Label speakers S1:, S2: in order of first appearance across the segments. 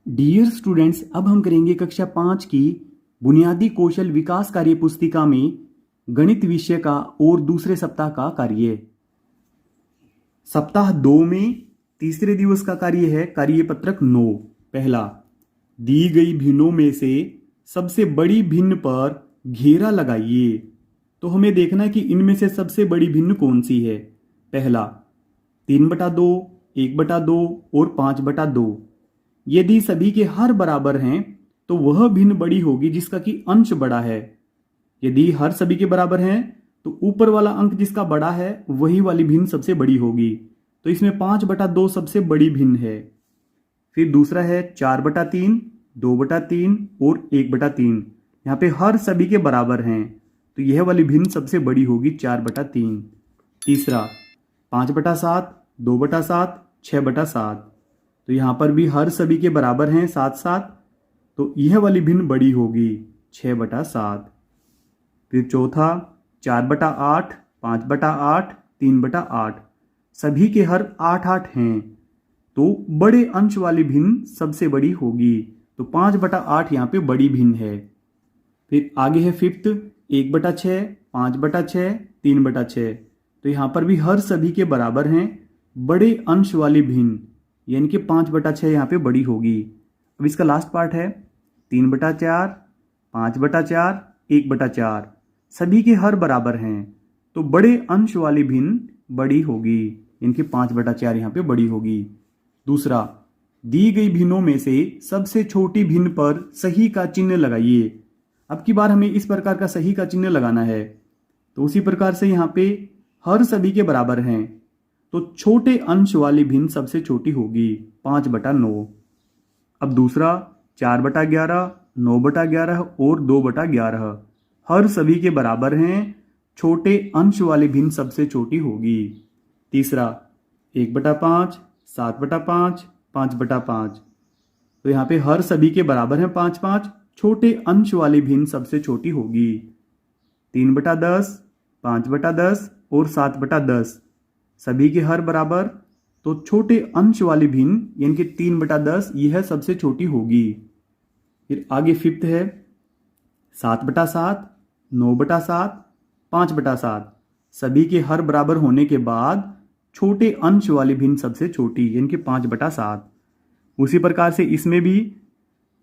S1: Dear students, अब हम करेंगे कक्षा 5 की बुनियादी कौशल विकास कार्य पुस्तिका में गणित विषय का और दूसरे सप्ताह का कार्य। सप्ताह 2 में तीसरे दिवस का कार्य है कार्यपत्रक 9। पहला, दी गई भिन्नों में से सबसे बड़ी भिन्न पर घेरा लगाइए। तो हमें देखना है कि इनमें से सबसे बड़ी भिन्न कौन सी है। पहला, 3/2, 1/2 और 5/2। यदि सभी के हर बराबर हैं तो वह भिन्न बड़ी होगी जिसका कि अंश बड़ा है। यदि हर सभी के बराबर हैं तो ऊपर वाला अंक जिसका बड़ा है वही वाली भिन्न सबसे बड़ी होगी। तो इसमें 5/2 सबसे बड़ी भिन्न है। फिर दूसरा है 4/3, 2/3 और 1/3। यहाँ पे हर सभी के बराबर हैं तो यह वाली भिन्न सबसे बड़ी होगी 4/3। तीसरा 5/7, 2/7, 6/7। तो यहाँ पर भी हर सभी के बराबर हैं 7/7, तो यह वाली भिन्न बड़ी होगी 6/7। फिर चौथा 4/8, 5/8, 3/8। सभी के हर 8/8 हैं तो बड़े अंश वाली भिन्न सबसे बड़ी होगी। तो 5/8 यहाँ पे बड़ी भिन्न है। फिर आगे है फिफ्थ 1/6, 5/6, 3/6। तो यहाँ पर भी हर सभी के बराबर हैं बड़े अंश वाली भिन्न, यानी कि 5/6 यहाँ पे बड़ी होगी। अब इसका लास्ट पार्ट है 3/4, 5/4, 1/4। सभी के हर बराबर हैं तो बड़े अंश वाली भिन्न बड़ी होगी, इनकी 5/4 यहाँ पे बड़ी होगी। दूसरा, दी गई भिन्नों में से सबसे छोटी भिन्न पर सही का चिन्ह लगाइए। अब की बार हमें इस प्रकार का सही का चिन्ह लगाना है। तो उसी प्रकार से यहाँ पे हर सभी के बराबर हैं तो छोटे अंश वाली भिन्न सबसे छोटी होगी 5/9। अब दूसरा 4/11, 9/11 और 2/11। हर सभी के बराबर हैं, छोटे अंश वाली भिन्न सबसे छोटी होगी। तीसरा 1/5, 7/5, 5/5। तो यहाँ पे हर सभी के बराबर हैं 5/5, छोटे अंश वाली भिन्न सबसे छोटी होगी। 3/10, 5/10 और 7/10। सभी के हर बराबर तो छोटे अंश वाली भिन्न यानी कि 3/10 यह सबसे छोटी होगी। फिर आगे फिफ्थ है 7/7, 9/7, 5/7। सभी के हर बराबर होने के बाद छोटे अंश वाली भिन्न सबसे छोटी यानी कि 5/7। उसी प्रकार से इसमें भी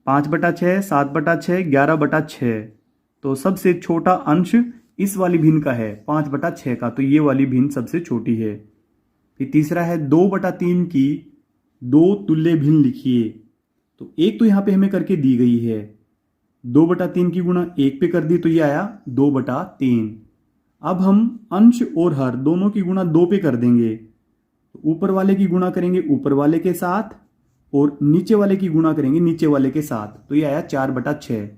S1: 5/6, 7/6, 11/6। तो सबसे छोटा अंश इस वाली भिन्न का है 5/6 का, तो ये वाली भिन्न सबसे छोटी है। फिर तीसरा है 2/3 की दो तुल्य भिन्न लिखिए। तो एक तो यहाँ पे हमें करके दी गई है, 2/3 की गुणा 1 पे कर दी तो ये आया 2/3। अब हम अंश और हर दोनों की गुणा 2 पे कर देंगे। तो ऊपर वाले की गुणा करेंगे ऊपर वाले के साथ और नीचे वाले की गुणा करेंगे नीचे वाले के साथ, तो ये आया 4/6।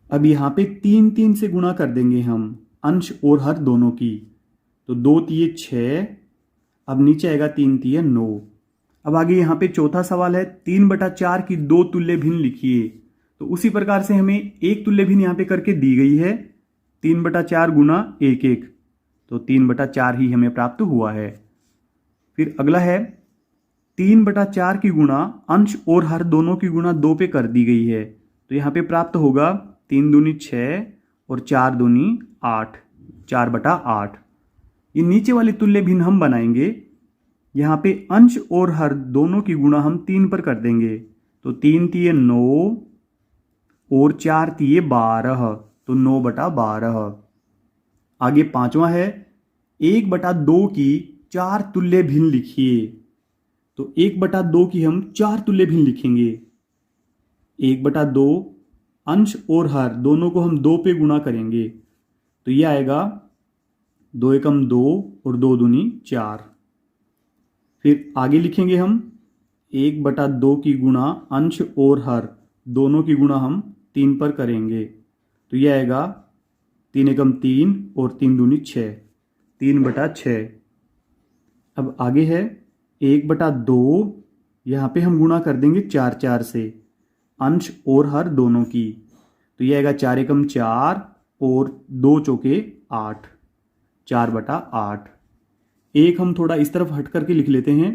S1: अब यहाँ पे 3 से गुणा कर देंगे हम अंश और हर दोनों की। तो 2×3 6, अब नीचे आएगा 3×3 9। अब आगे यहाँ पे चौथा सवाल है 3/4 की दो तुल्य भिन्न लिखिए। तो उसी प्रकार से हमें एक तुल्य भिन्न यहाँ पे करके दी गई है 3/4 गुणा 1/1, तो 3/4 ही हमें प्राप्त हुआ है। फिर अगला है 3/4 की गुणा अंश और हर दोनों की गुणा 2 पे कर दी गई है। तो यहाँ पे प्राप्त होगा 3×2 6 और 4×2 8, 4/8। ये नीचे वाली तुल्य भिन्न हम बनाएंगे। यहाँ पे अंश और हर दोनों की गुणा हम 3 पर कर देंगे। तो 3×3 9 और 4×3 12, तो 9/12। आगे पांचवा है 1/2 की 4 तुल्य भिन्न लिखिए। तो 1/2 की हम 4 तुल्य भिन्न लिखेंगे। 1/2 अंश और हर दोनों को हम 2 पे गुणा करेंगे तो यह आएगा 2×1 2 और 2×2 4। फिर आगे लिखेंगे हम 1/2 की गुणा अंश और हर दोनों की गुणा हम 3 पर करेंगे तो यह आएगा 3×1 3 और 3×2 6, 3/6। अब आगे है 1/2, यहाँ पे हम गुणा कर देंगे 4 से अंश और हर दोनों की। तो यह आएगा 4×1 4 और 2×4 8, 4/8। एक हम थोड़ा इस तरफ हट करके लिख लेते हैं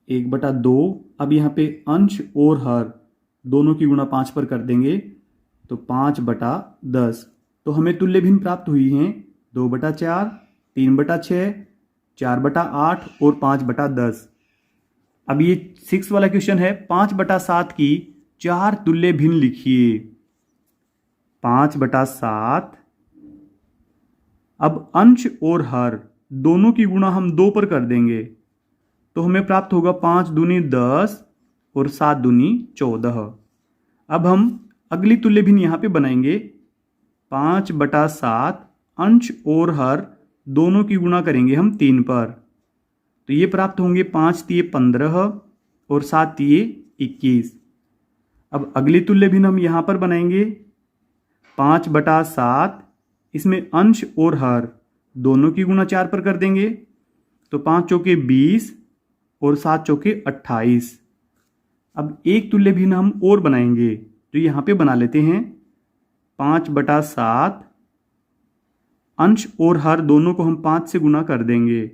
S1: 1/2। अब यहाँ पे अंश और हर दोनों की गुणा 5 पर कर देंगे तो 5/10। तो हमें तुल्य भिन्न प्राप्त हुई हैं 2/4, 3/6, 4/8 और 5/10। अब ये 6 वाला क्वेश्चन है, 5/7 की 4 तुल्य भिन्न लिखिए। 5/7। अब अंश और हर दोनों की गुणा हम 2 पर कर देंगे तो हमें प्राप्त होगा 5 दूनी 10 और 7 दूनी 14। अब हम अगली तुल्य भिन्न यहाँ पे बनाएंगे। 5/7 अंश और हर दोनों की गुणा करेंगे हम 3 पर, तो ये प्राप्त होंगे 5 तिये 15 और 7 तिये 21। अब अगली तुल्य भिन्न हम यहाँ पर बनाएंगे। 5/7 इसमें अंश और हर दोनों की गुणा 4 पर कर देंगे तो 5 चौके 20 और 7 चौके 28। अब एक तुल्य भिन्न हम और बनाएंगे, तो यहाँ पे बना लेते हैं। 5/7 अंश और हर दोनों को हम 5 से गुणा कर देंगे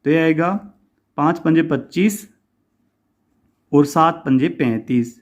S1: तो यह आएगा 5 पंजे 25 और 7 पंजे 35।